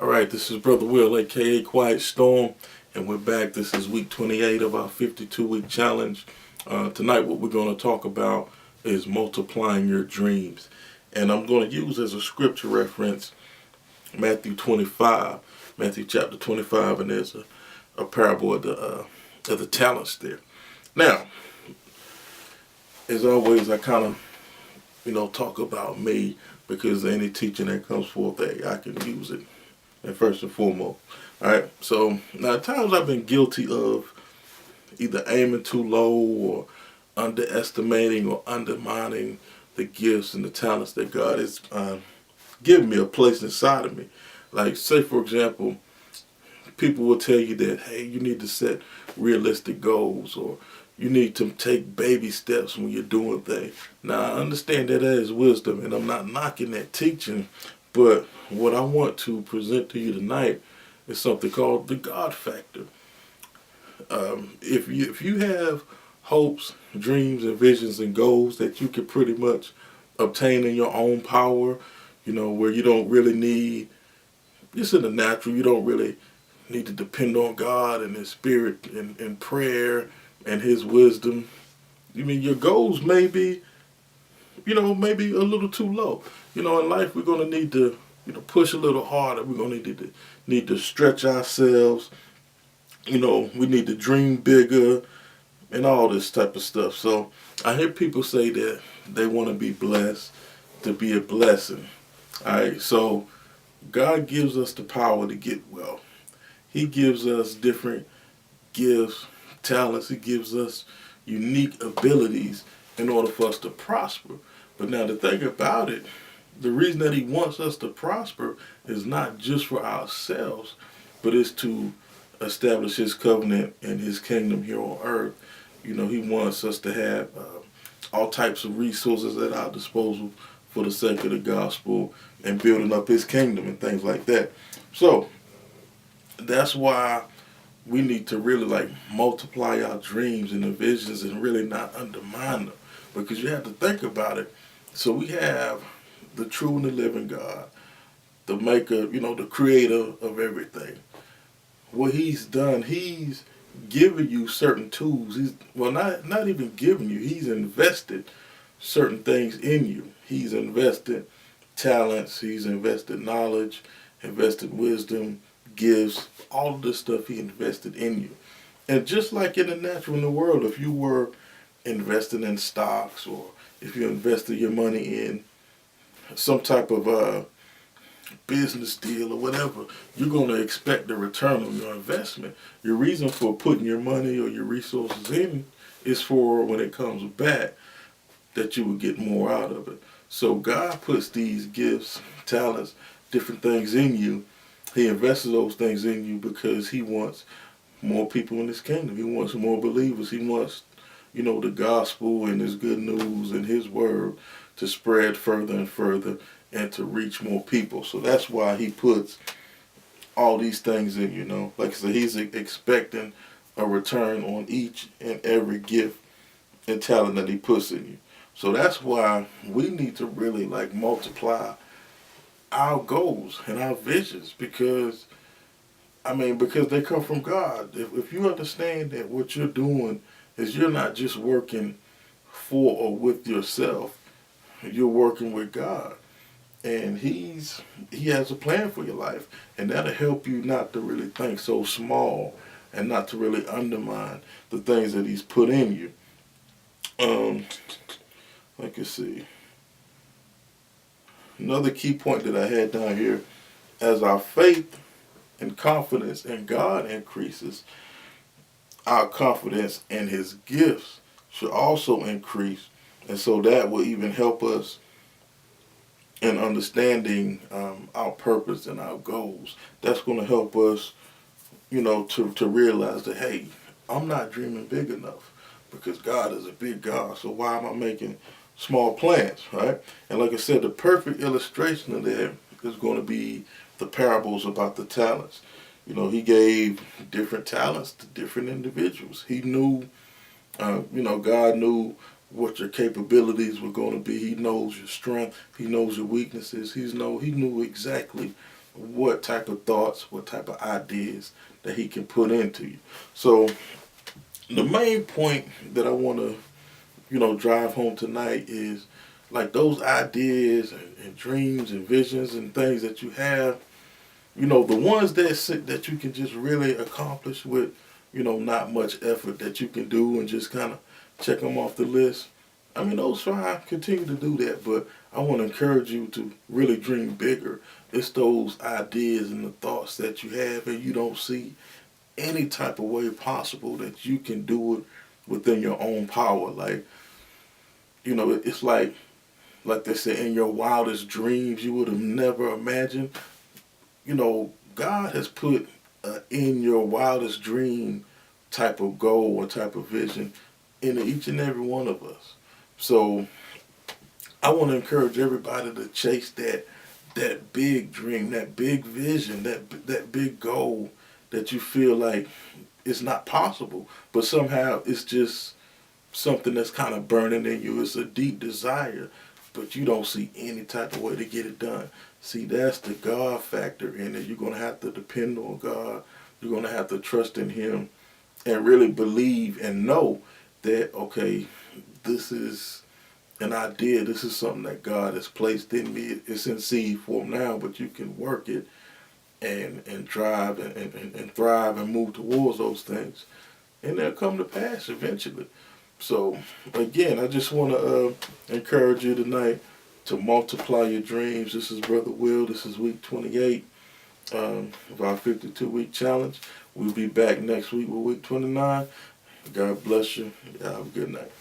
All right, this is Brother Will, aka Quiet Storm, and we're back. This is week 28 of our 52-week challenge. Tonight, what we're going to talk about is multiplying your dreams. And I'm going to use as a scripture reference Matthew chapter 25, and there's a parable of the talents there. Now, as always, I kind of, talk about me because any teaching that comes forth, I can use it. And first and foremost. Alright, so now at times I've been guilty of either aiming too low or underestimating or undermining the gifts and the talents that God has given me or placed inside of me. Like, say for example, people will tell you that, hey, you need to set realistic goals, or you need to take baby steps when you're doing things. Now, I understand that is wisdom, and I'm not knocking that teaching, but what I want to present to you tonight is something called the God factor. If you have hopes, dreams, and visions and goals that you can pretty much obtain in your own power, where you don't really need, just in the natural, you don't really need to depend on God and His Spirit and prayer and His wisdom. Your goals may be, maybe a little too low. In life we're going to need to, push a little harder. We're going to need to stretch ourselves. We need to dream bigger and all this type of stuff. So I hear people say that they want to be blessed to be a blessing. All right, so God gives us the power to get well. He gives us different gifts, talents. He gives us unique abilities in order for us to prosper. But now the thing about it, the reason that He wants us to prosper is not just for ourselves, but it's to establish His covenant and His kingdom here on earth. He wants us to have all types of resources at our disposal for the sake of the gospel and building up His kingdom and things like that. So that's why we need to really multiply our dreams and the visions and really not undermine them, because you have to think about it. So we have the true and the living God, the maker, the creator of everything. What He's done, He's given you certain tools. Not even given you, He's invested certain things in you. He's invested talents, He's invested knowledge, invested wisdom, gifts, all of this stuff He invested in you. And just like in the natural, in the world, if you were investing in stocks, or if you invested your money in some type of business deal or whatever, you're going to expect a return on your investment. Your reason for putting your money or your resources in is for when it comes back, that you will get more out of it. So God puts these gifts, talents, different things in you. He invests those things in you because He wants more people in His kingdom. He wants more believers. He wants, the gospel and His good news and His word to spread further and further and to reach more people. So that's why He puts all these things in you, Like I said, He's expecting a return on each and every gift and talent that He puts in you. So that's why we need to really multiply our goals and our visions, because they come from God. If you understand that what you're doing is you're not just working for or with yourself, you're working with God. And He has a plan for your life. And that'll help you not to really think so small and not to really undermine the things that He's put in you. Let me see. Another key point that I had down here: as our faith and confidence in God increases, our confidence in His gifts should also increase. And so that will even help us in understanding our purpose and our goals. That's going to help us, to realize that, hey, I'm not dreaming big enough, because God is a big God. So why am I making small plans, right? And like I said, the perfect illustration of that is going to be the parables about the talents. He gave different talents to different individuals. He knew, God knew what your capabilities were going to be. He knows your strength. He knows your weaknesses. He knew exactly what type of thoughts, what type of ideas that he can put into you. So the main point that I want to, drive home tonight is like those ideas and dreams and visions and things that you have, the ones that you can just really accomplish with, not much effort that you can do and just kind of check them off the list. I mean, those fine, continue to do that, but I want to encourage you to really dream bigger. It's those ideas and the thoughts that you have and you don't see any type of way possible that you can do it within your own power. Like, it's like they say, in your wildest dreams, you would have never imagined. God has put in your wildest dream type of goal or type of vision in each and every one of us. So I want to encourage everybody to chase that big dream, that big vision, that big goal that you feel like it's not possible, but somehow it's just something that's kind of burning in you. It's a deep desire, but you don't see any type of way to get it done. See, that's the God factor in it. You're going to have to depend on God. You're going to have to trust in Him and really believe and know that, okay, this is an idea. This is something that God has placed in me. It's in seed form now, but you can work it and drive and thrive and move towards those things. And they'll come to pass eventually. So, again, I just want to encourage you tonight to multiply your dreams. This is Brother Will. This is week 28 of our 52-week challenge. We'll be back next week with week 29. God bless you. Have a good night.